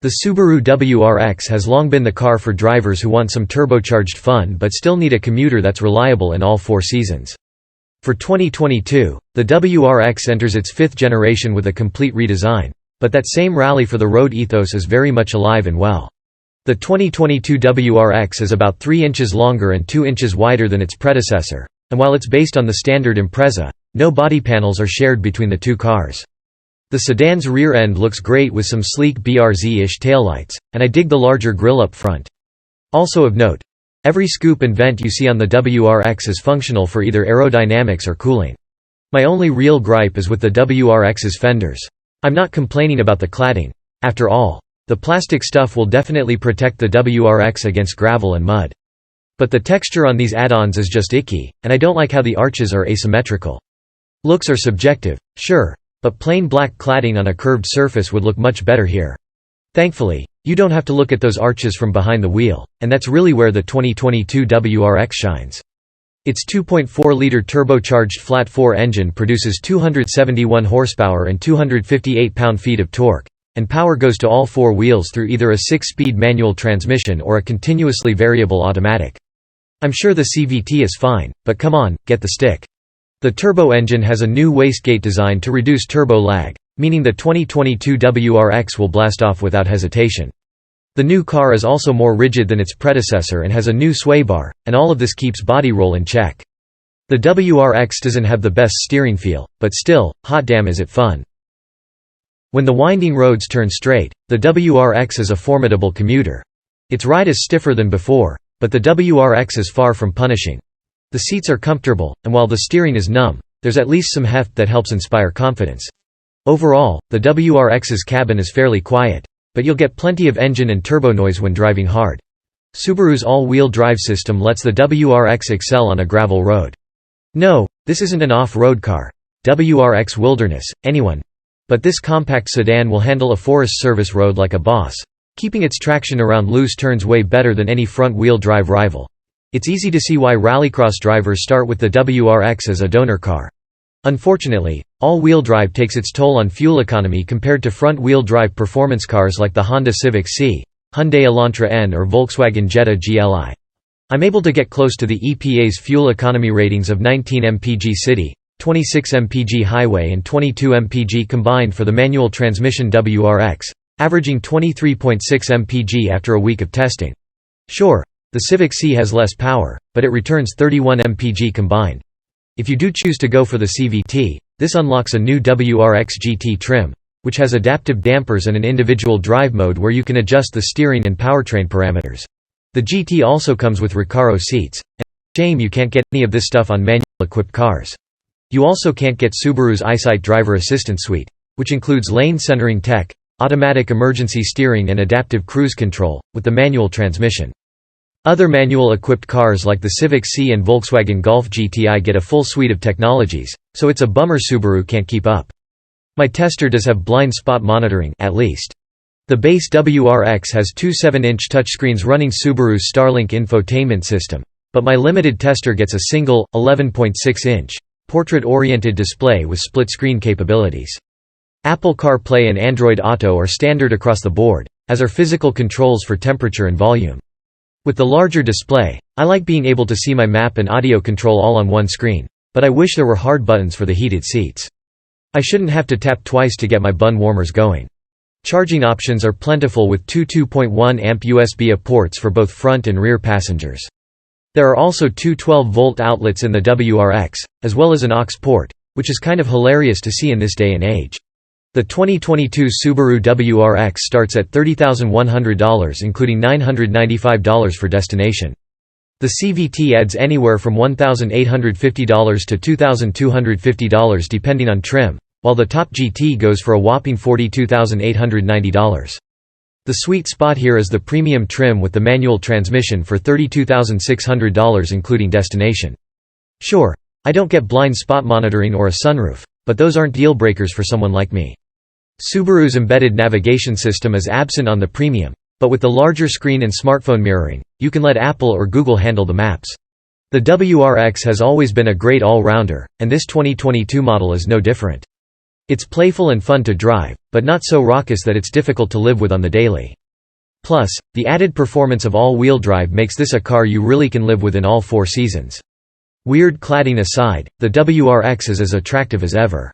The Subaru WRX has long been the car for drivers who want some turbocharged fun but still need a commuter that's reliable in all 4 seasons. For 2022, the WRX enters its 5th generation with a complete redesign. But that same rally for the road ethos is very much alive and well. The 2022 WRX is about 3 inches longer and 2 inches wider than its predecessor, and while it's based on the standard Impreza, no body panels are shared between the two cars. The sedan's rear end looks great with some sleek BRZ-ish taillights, and I dig the larger grille up front. Also of note, every scoop and vent you see on the WRX is functional for either aerodynamics or cooling. My only real gripe is with the WRX's fenders. I'm not complaining about the cladding. After all, the plastic stuff will definitely protect the WRX against gravel and mud. But the texture on these add-ons is just icky, and I don't like how the arches are asymmetrical. Looks are subjective, sure, but plain black cladding on a curved surface would look much better here. Thankfully, you don't have to look at those arches from behind the wheel, and that's really where the 2022 WRX shines. Its 2.4-liter turbocharged flat-4 engine produces 271 horsepower and 258 pound-feet of torque, and power goes to all 4 wheels through either a 6-speed manual transmission or a continuously variable automatic. I'm sure the CVT is fine, but come on, get the stick. The turbo engine has a new wastegate design to reduce turbo lag, meaning the 2022 WRX will blast off without hesitation. The new car is also more rigid than its predecessor and has a new sway bar, and all of this keeps body roll in check. The WRX doesn't have the best steering feel, but still, hot damn is it fun. When the winding roads turn straight, the WRX is a formidable commuter. Its ride is stiffer than before, but the WRX is far from punishing. The seats are comfortable, and while the steering is numb, there's at least some heft that helps inspire confidence. Overall, the WRX's cabin is fairly quiet, but you'll get plenty of engine and turbo noise when driving hard. Subaru's all-wheel drive system lets the WRX excel on a gravel road. No, this isn't an off-road car. WRX Wilderness, anyone. But this compact sedan will handle a Forest Service road like a boss, keeping its traction around loose turns way better than any front-wheel drive rival. It's easy to see why rallycross drivers start with the WRX as a donor car. Unfortunately, all-wheel drive takes its toll on fuel economy compared to front-wheel drive performance cars like the Honda Civic C, Hyundai Elantra N or Volkswagen Jetta GLI. I'm able to get close to the EPA's fuel economy ratings of 19 mpg city, 26 mpg highway and 22 mpg combined for the manual transmission WRX, averaging 23.6 mpg after a week of testing. Sure, the Civic C has less power, but it returns 31 mpg combined. If you do choose to go for the CVT, this unlocks a new WRX GT trim, which has adaptive dampers and an individual drive mode where you can adjust the steering and powertrain parameters. The GT also comes with Recaro seats, and shame you can't get any of this stuff on manual-equipped cars. You also can't get Subaru's EyeSight driver assistance suite, which includes lane centering tech, automatic emergency steering and adaptive cruise control, with the manual transmission. Other manual-equipped cars like the Civic C and Volkswagen Golf GTI get a full suite of technologies, so it's a bummer Subaru can't keep up. My tester does have blind spot monitoring, at least. The base WRX has 2 7-inch touchscreens running Subaru's Starlink infotainment system, but my limited tester gets a single, 11.6-inch, portrait-oriented display with split-screen capabilities. Apple CarPlay and Android Auto are standard across the board, as are physical controls for temperature and volume. With the larger display, I like being able to see my map and audio control all on one screen, but I wish there were hard buttons for the heated seats. I shouldn't have to tap twice to get my bun warmers going. Charging options are plentiful with 2 2.1 amp USB-A ports for both front and rear passengers. There are also 2 12-volt outlets in the WRX, as well as an aux port, which is kind of hilarious to see in this day and age. The 2022 Subaru WRX starts at $30,100 including $995 for destination. The CVT adds anywhere from $1,850 to $2,250 depending on trim, while the top GT goes for a whopping $42,890. The sweet spot here is the premium trim with the manual transmission for $32,600 including destination. Sure, I don't get blind spot monitoring or a sunroof, but those aren't deal breakers for someone like me. Subaru's embedded navigation system is absent on the premium, but with the larger screen and smartphone mirroring, you can let Apple or Google handle the maps. The WRX has always been a great all-rounder, and this 2022 model is no different. It's playful and fun to drive, but not so raucous that it's difficult to live with on the daily. Plus, the added performance of all-wheel drive makes this a car you really can live with in all 4 seasons. Weird cladding aside, the WRX is as attractive as ever.